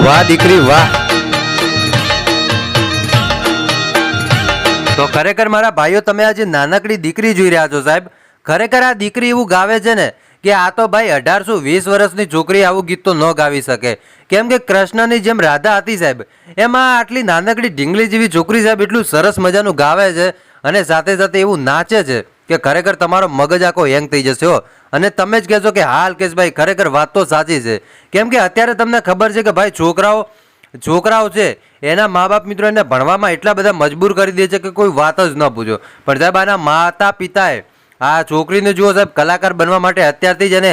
વાહ દીકરી વાહ। તો ખરેખર મારા ભાઈઓ તમે આજે નાનકડી દીકરી જોઈ રહ્યા છો સાહેબ। ખરેખર આ દીકરી એવું ગાવે છે ને કે આ તો ભાઈ 1820 વર્ષની છોકરી આવું ગીત તો ન ગાવી શકે, કેમ કે કૃષ્ણની જેમ રાધા હતી સાહેબ, એમાં આટલી નાનકડી ઢીંગલી જેવી છોકરી સાહેબ એટલું સરસ મજાનું ગાવે છે અને સાથે સાથે એવું નાચે છે કે ખરેખર તમારો મગજ આખો હેંગ થઈ જશે હો। અને તમે જ કહેશો કે હા અલ્કેશભાઈ ખરેખર વાત તો સાચી છે, કેમ કે અત્યારે તમને ખબર છે કે ભાઈ છોકરાઓ છે એના મા બાપ મિત્રો એને ભણવામાં એટલા બધા મજબૂર કરી દે છે કે કોઈ વાત જ ન પૂછો। પણ સાહેબ આના માતા પિતાએ આ છોકરીને જુઓ સાહેબ કલાકાર બનવા માટે અત્યારથી જ એને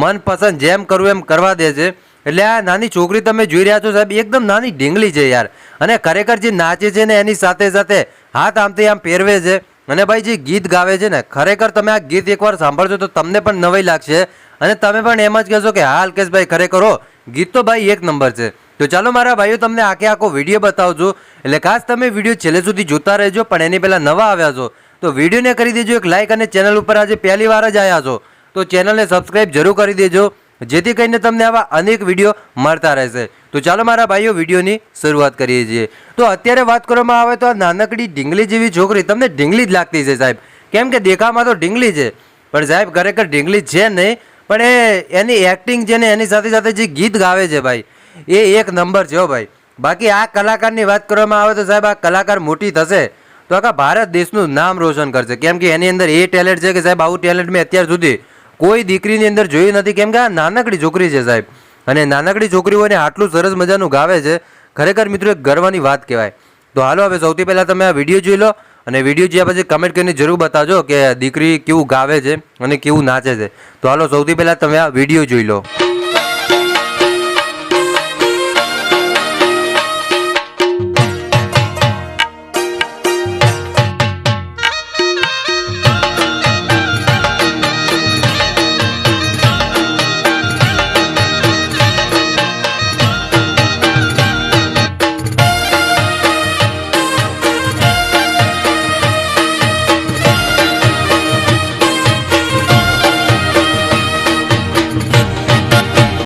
મનપસંદ જેમ કરવું એમ કરવા દે છે। એટલે આ નાની છોકરી તમે જોઈ રહ્યા છો સાહેબ એકદમ નાની ઢીંગલી છે યાર, અને ખરેખર જે નાચે છે ને એની સાથે સાથે હાથ આમથી આમ પહેરવે છે અને ભાઈ જે ગીત ગાવે છે ને ખરેખર તમે આ ગીત એકવાર સાંભળજો તો તમને પણ નવાઈ લાગશે અને તમે પણ એમ જ કહેશો કે હા અલ્કેશભાઈ ખરેખર હો ગીત તો ભાઈ એક નંબર છે। તો ચાલો મારા ભાઈઓ તમને આખો વિડીયો બતાવજો, એટલે ખાસ તમે વિડીયો છેલ્લે સુધી જોતા રહેજો। પણ એની પહેલા નવા આવ્યા છો તો વિડીયોને કરી દેજો એક લાઇક, અને ચેનલ ઉપર આજે પહેલી વાર જ આવ્યા છો તો ચેનલને સબસ્ક્રાઇબ જરૂર કરી દેજો, જેથી કરીને તમને આવા અનેક વિડીયો મળતા રહેશે। તો ચાલો મારા ભાઈઓ વિડીયોની શરૂઆત કરીએ છીએ। તો અત્યારે વાત કરવામાં આવે તો આ નાનકડી ઢીંગલી જેવી છોકરી તમને ઢીંગલી જ લાગતી છે સાહેબ, કેમ કે દેખામાં તો ઢીંગલી છે પણ સાહેબ ખરેખર ઢીંગલી છે નહીં, પણ એની એક્ટિંગ છે ને એની સાથે સાથે જે ગીત ગાવે છે ભાઈ એ એક નંબર છે હો ભાઈ। બાકી આ કલાકારની વાત કરવામાં આવે તો સાહેબ આ કલાકાર મોટી થશે તો આખા ભારત દેશનું નામ રોશન કરશે, કેમ કે એની અંદર એ ટેલેન્ટ છે કે સાહેબ આવું ટેલેન્ટ મેં અત્યાર સુધી કોઈ દીકરીની અંદર જોયું નથી, કેમ કે આ નાનકડી છોકરી છે સાહેબ, અને નાનકડી છોકરીઓને આટલું સરસ મજાનું ગાવે છે ખરેખર મિત્રો એક ગર્વની વાત કહેવાય। તો હાલો હવે સૌથી પહેલાં તમે આ વિડીયો જોઈ લો, અને વિડીયો જોયા પછી કમેન્ટ કરીને જરૂર બતાવજો કે દીકરી કેવું ગાવે છે અને કેવું નાચે છે। તો હાલો સૌથી પહેલાં તમે આ વિડીયો જોઈ લો।